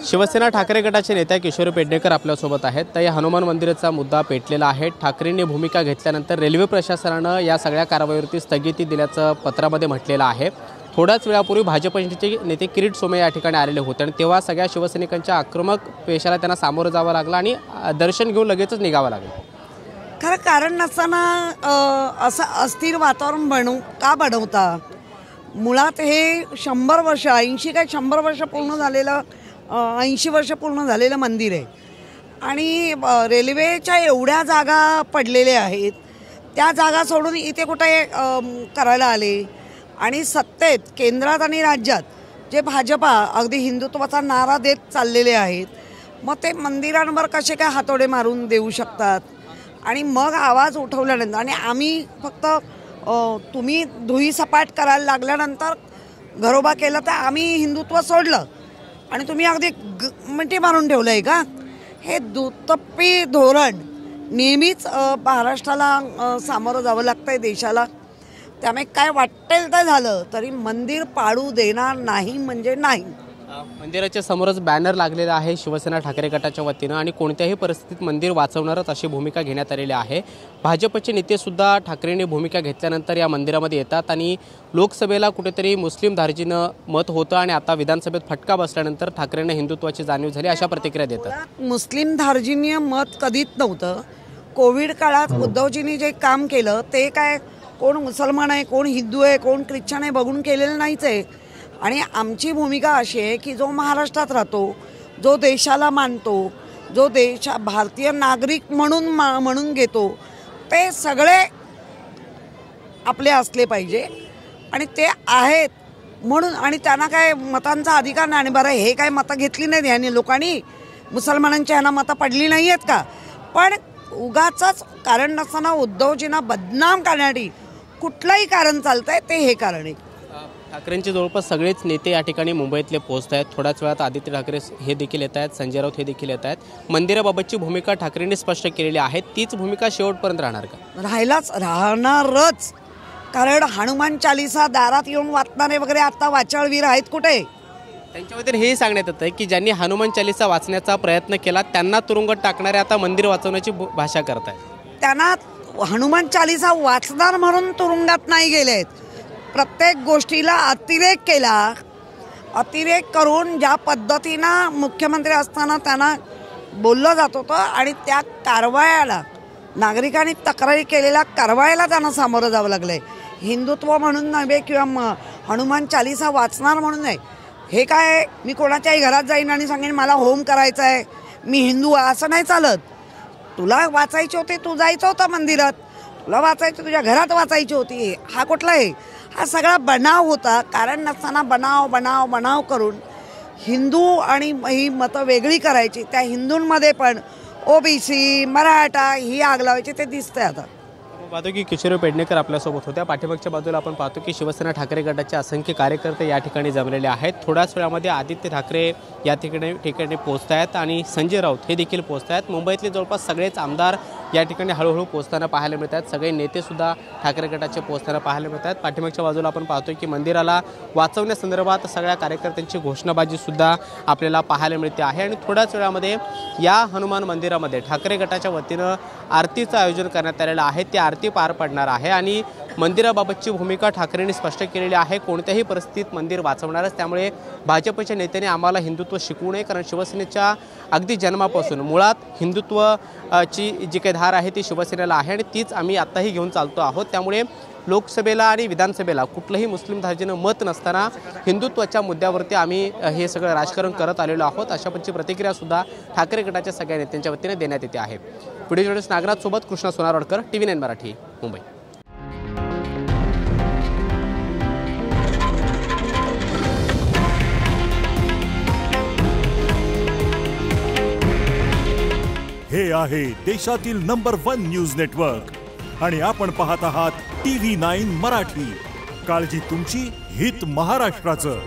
शिवसेना ठाकरे गटाचे नेते किशोर पेडणेकर आपल्यासोबत आहेत। तर या हनुमान मंदिराचा मुद्दा पेटलेला आहे। ठाकरेंनी भूमिका घेतल्यानंतर रेल्वे प्रशासनाने या सगळ्या कारवाईवरती स्थगिती दिल्याचं पत्रामध्ये म्हटलेलं आहे। थोड्याच वेळापूर्वी भाजपचे नेते किरीट सोमय्या या ठिकाणी आलेले होते आणि तेव्हा सगळ्या शिवसैनिकांच्या आक्रमक पेशाला त्यांना सामोरं जावं लागलं आणि दर्शन घेऊन लगेचच निघावं लागलं। खरं कारण नसताना असं अस्थिर वातावरण का बनवता? मुळात हे 100 वर्ष 80 काय 100 वर्ष पूर्ण झालेलं 80 वर्ष पूर्ण झालेलं मंदिर आहे आणि रेल्वेच्या एवढ्या जागा पडलेल्या आहेत, त्या जागा सोडून इथे कुठे करायला आले आणि सत्तेत केंद्रात आणि राज्यात जे भाजपा अगदी हिंदुत्वाचा नारा देत चाललेले आहेत, मग ते मंदिरांवर कसे काय हातोडे मारून देऊ शकतात? आणि मग आवाज उठवल्यानंतर आणि आम्ही फक्त तुम्ही धुई सपाट करायला लागल्यानंतर घरोबा केला तर आम्ही हिंदुत्व सोडलं आणि तुम्ही अगदी मिठी मारून ठेवलं आहे का? हे दुटप्पी धोरण नेहमीच महाराष्ट्राला सामोरं जावं लागतं आहे, देशाला। त्यामुळे काय वाटेल तर झालं तरी मंदिर पाडू देणार नाही म्हणजे नाही। मंदिराच्या समोरच बॅनर लागलेला आहे शिवसेना ठाकरे गटाच्या वतीनं आणि कोणत्याही परिस्थितीत मंदिर वाचवणारच अशी भूमिका घेण्यात आलेली आहे। भाजपचे नेते सुद्धा ठाकरेंनी भूमिका घेतल्यानंतर या मंदिरामध्ये येतात आणि लोकसभेला कुठेतरी मुस्लिम धार्जिनं मत होतं आणि आता विधानसभेत फटका बसल्यानंतर ठाकरेंना हिंदुत्वाची जाणीव झाली अशा प्रतिक्रिया देतात। मुस्लिम धार्जिनीय मत कधीच नव्हतं। कोविड काळात उद्धवजींनी जे काम केलं ते काय कोण मुसलमान आहे, कोण हिंदू आहे, कोण ख्रिश्चन आहे बघून केलेलं नाहीच आहे। आणि आमची भूमिका अशी आहे की जो महाराष्ट्रात राहतो, जो देशाला मानतो, जो भारतीय नागरिक म्हणून घेतो, ते सगळे आपले असले पाहिजे आणि ते आहेत म्हणून। आणि त्यांना काय मतांचा अधिकार नाही। बरं, हे काय मतं घेतली नाहीत यांनी लोकांनी, मुसलमानांच्या ह्यांना मतं पडली नाही आहेत का? पण उगाचच कारण नसताना उद्धवजींना बदनाम करण्यासाठी कुठलंही कारण चालतंय, ते हे कारण आहे। ठाकरेंचे जवळपास सगळेच नेते या ठिकाणी मुंबईतले पोहोचत आहेत। थोड्याच वेळात आदित्य ठाकरे हे देखील येत आहेत, संजय राऊत हे देखील येत आहेत। मंदिराबाबतची भूमिका ठाकरेंनी स्पष्ट केलेली आहे, तीच भूमिका शेवटपर्यंत राहणार का? राहणारच। कारण हनुमान चालीसा दारात येऊन वाचणारे वगैरे आता वाचाळवीर आहेत कुठे? त्यांच्याबद्दल हेही सांगण्यात येतं की ज्यांनी हनुमान चालीसा वाचण्याचा प्रयत्न केला त्यांना तुरुंगात टाकणारे आता मंदिर वाचवण्याची भाषा करत आहेत। त्यांना हनुमान चालीसा वाचणार म्हणून तुरुंगात नाही गेलेत, प्रत्येक गोष्टीला अतिरेक केला। अतिरेक करून ज्या पद्धतीनं मुख्यमंत्री असताना त्यांना बोललं जात होतं आणि त्या कारवायाला नागरिकांनी तक्रारी केलेल्या कारवायाला त्यांना सामोरं जावं लागलंय। हिंदुत्व म्हणून नव्हे किंवा हनुमान चालीसा वाचणार म्हणून नाही। हे काय मी कोणाच्याही घरात जाईन आणि सांगेन मला होम करायचा आहे, मी हिंदू आहे, असं नाही चालत। तुला वाचायचे होते, तू जायचं होतं मंदिरात, तुला वाचायचं तुझ्या घरात वाचायची होती। हा कुठला आहे? हा सगळा बनाव होता। कारण नसताना बनाव बनाव बनाव करून हिंदू आणि ही मतं वेगळी करायची। त्या हिंदूंमध्ये पण ओबीसी मराठा ही आग लावायची, ते दिसतंय आता। पाहतो की किशोर पेडणेकर आपल्यासोबत होत्या। पाठीमागच्या बाजूला आपण पाहतो की शिवसेना ठाकरे गटाचे असंख्य कार्यकर्ते या ठिकाणी जमलेले आहेत। थोड्याच वेळामध्ये आदित्य ठाकरे या ठिकाणी पोहोचत आहेत आणि संजय राऊत हे देखील पोहोचत आहेत। मुंबईतले जवळपास सगळेच आमदार या ठिकाणी हळूहळू पोहोचताना पाहायला मिळत आहेत। सगळे नेतेसुद्धा ठाकरे गटाचे पोहोचताना पाहायला मिळत आहेत। पाठीमागच्या बाजूला आपण पाहतो की मंदिराला वाचवण्यासंदर्भात सगळ्या कार्यकर्त्यांची घोषणाबाजीसुद्धा आपल्याला पाहायला मिळते आहे आणि थोड्याच वेळामध्ये या हनुमान मंदिरामध्ये ठाकरे गटाच्या वतीनं आरतीचं आयोजन करण्यात आलेलं आहे। ती आरती पार पडणार आहे आणि मंदिराबाबतची भूमिका ठाकरेंनी स्पष्ट केलेली आहे, कोणत्याही परिस्थितीत मंदिर वाचवणारच। त्यामुळे भाजपच्या नेत्यांनी आम्हाला हिंदुत्व शिकवू नये, कारण शिवसेनेच्या अगदी जन्मापासून मुळात हिंदुत्वाची जी काही धार आहे ती शिवसेनेला आहे आणि तीच आम्ही आत्ताही घेऊन चालतो आहोत। त्यामुळे लोकसभेला आणि विधानसभेला कुठलंही मुस्लिम धार्जिनं मत नसताना हिंदुत्वाच्या मुद्द्यावरती आम्ही हे सगळं राजकारण करत आलेलो आहोत, अशा पद्धतीची प्रतिक्रियासुद्धा ठाकरे गटाच्या सगळ्या नेत्यांच्या वतीने देण्यात येते आहे। व्हिडिओ जर्नलिस्ट नागराज सोबत कृष्णा सोनारवडकर, TV9 मराठी, मुंबई। हे आहे देशातील नंबर 1 न्यूज नेटवर्क आणि आपण पाहत आहात TV9 मराठी। काळजी तुमची, हित महाराष्ट्राचं।